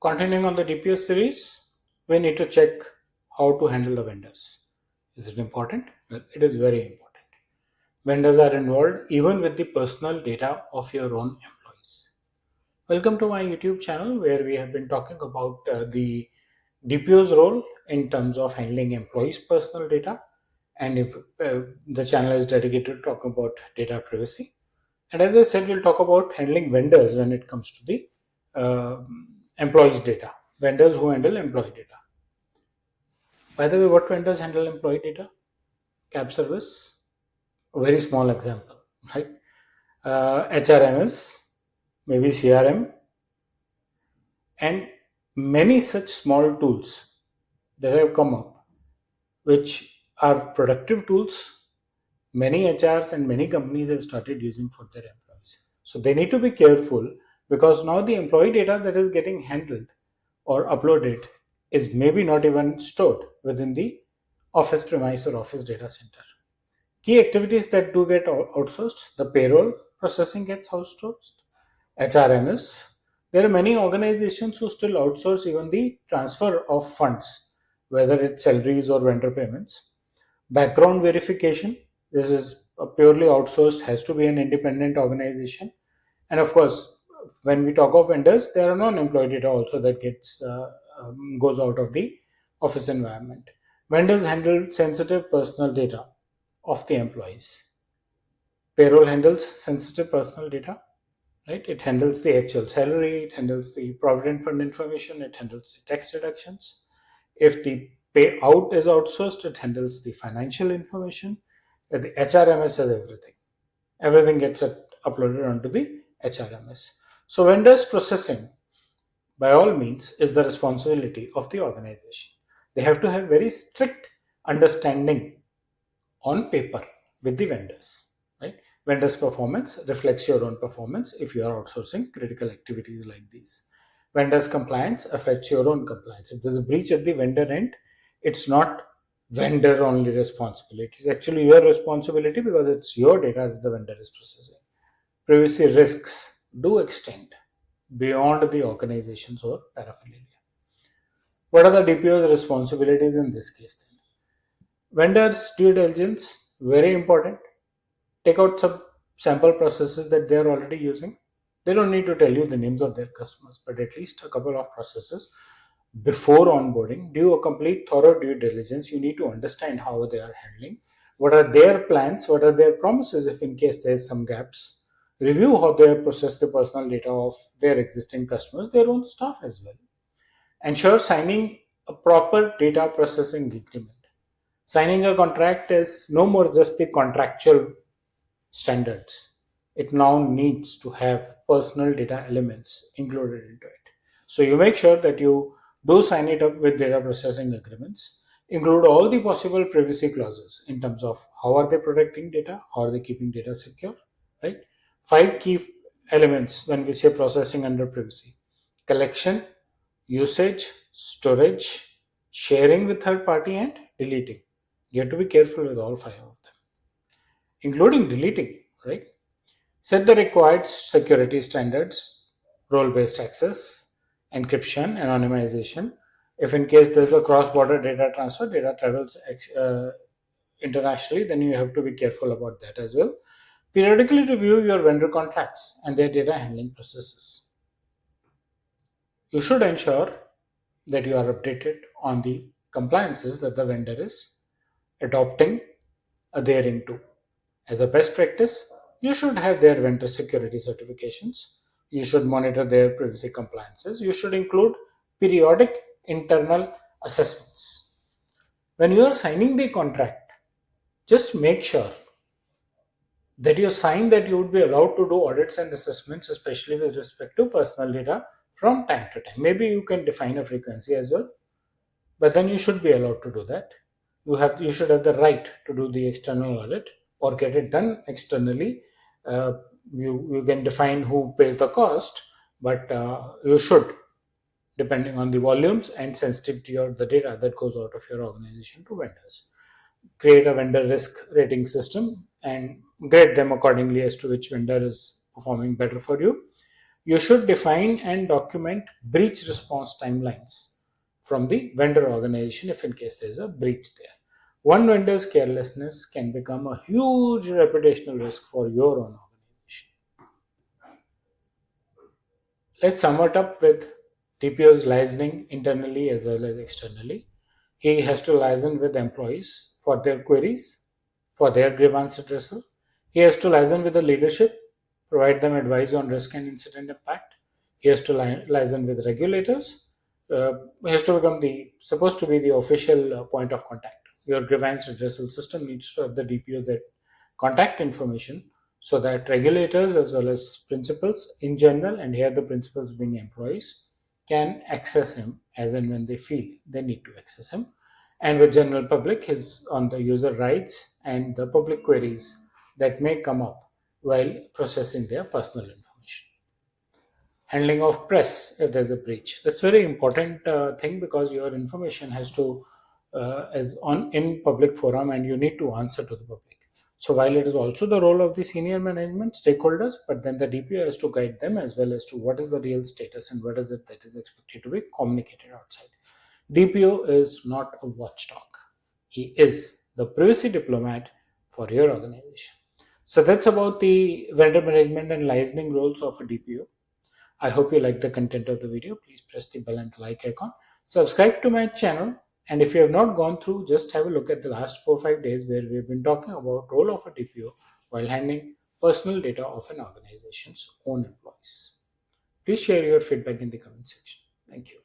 Continuing on the DPO series, we need to check how to handle the vendors. Is it important? Well, it is very important. Vendors are involved even with the personal data of your own employees. Welcome to my YouTube channel where we have been talking about the DPO's role in terms of handling employees' personal data, and if the channel is dedicated to talking about data privacy. And as I said, we'll talk about handling vendors when it comes to the employees' data, vendors who handle employee data. By the way, what vendors handle employee data? Cab service, a very small example, right? HRMS, maybe CRM, and many such small tools that have come up, which are productive tools many HRs and many companies have started using for their employees. So they need to be careful because now the employee data that is getting handled or uploaded is maybe not even stored within the office premise or office data center. Key activities that do get outsourced: the payroll processing gets outsourced, HRMS. There are many organizations who still outsource even the transfer of funds, whether it's salaries or vendor payments. Background verification, this is purely outsourced, has to be an independent organization. And of course, when we talk of vendors, there are non-employee data also that gets goes out of the office environment. Vendors handle sensitive personal data of the employees. Payroll handles sensitive personal data, right? It handles the actual salary, it handles the provident fund information, it handles the tax deductions. If the payout is outsourced, it handles the financial information. The HRMS has everything. Everything gets uploaded onto the HRMS. So vendors processing, by all means, is the responsibility of the organization. They have to have very strict understanding on paper with the vendors, right? Vendors' performance reflects your own performance if you are outsourcing critical activities like these. Vendors' compliance affects your own compliance. If there's a breach at the vendor end, it's not vendor only responsibility. It's actually your responsibility because it's your data that the vendor is processing. Privacy risks do extend beyond the organizations or paraphernalia. What are the DPO's responsibilities in this case then? Vendors' due diligence, very important. Take out some sample processes that they are already using. They don't need to tell you the names of their customers, but at least a couple of processes before onboarding. Do a complete thorough due diligence. You need to understand how they are handling, what are their plans, what are their promises if in case there is some gaps. Review how they have processed the personal data of their existing customers, their own staff as well. Ensure signing a proper data processing agreement. Signing a contract is no more just the contractual standards. It now needs to have personal data elements included into it. So you make sure that you do sign it up with data processing agreements. Include all the possible privacy clauses in terms of how are they protecting data, how are they keeping data secure, right? 5 key elements when we say processing under privacy: collection, usage, storage, sharing with third party, and deleting. You have to be careful with all 5 of them, including deleting, right? Set the required security standards, role-based access, encryption, anonymization. If in case there's a cross-border data transfer, data travels internationally, then you have to be careful about that as well. Periodically review your vendor contracts and their data handling processes. You should ensure that you are updated on the compliances that the vendor is adopting, adhering to. As a best practice, you should have their vendor security certifications. You should monitor their privacy compliances. You should include periodic internal assessments. When you are signing the contract, just make sure that you sign that you would be allowed to do audits and assessments, especially with respect to personal data from time to time. Maybe you can define a frequency as well, but then you should be allowed to do that. You should have the right to do the external audit or get it done externally. You can define who pays the cost, but you should, depending on the volumes and sensitivity of the data that goes out of your organization to vendors. Create a vendor risk rating system and grade them accordingly as to which vendor is performing better for you. You should define and document breach response timelines from the vendor organization if in case there is a breach there. One vendor's carelessness can become a huge reputational risk for your own organization. Let's sum it up with DPO's liaising internally as well as externally. He has to liaison with employees for their queries, for their grievance addressal. He has to liaison with the leadership, provide them advice on risk and incident impact. He has to liaison with regulators. He has to become the supposed to be the official point of contact. Your grievance addressal system needs to have the DPOs at contact information so that regulators as well as principals in general, and here the principals being employees, can access him as and when they feel they need to access him. And with general public is on the user rights and the public queries that may come up while processing their personal information. Handling of press if there's a breach, that's very important thing, because your information has to is on in public forum and you need to answer to the public. So while it is also the role of the senior management stakeholders, but then the DPO has to guide them as well as to what is the real status and what is it that is expected to be communicated outside. DPO is not a watchdog, he is the privacy diplomat for your organization. So that's about the vendor management and licensing roles of a DPO. I hope you like the content of the video. Please press the bell and the like icon. Subscribe to my channel. And if you have not gone through, just have a look at the last 4 or 5 days where we've been talking about role of a DPO while handling personal data of an organization's own employees. Please share your feedback in the comment section. Thank you.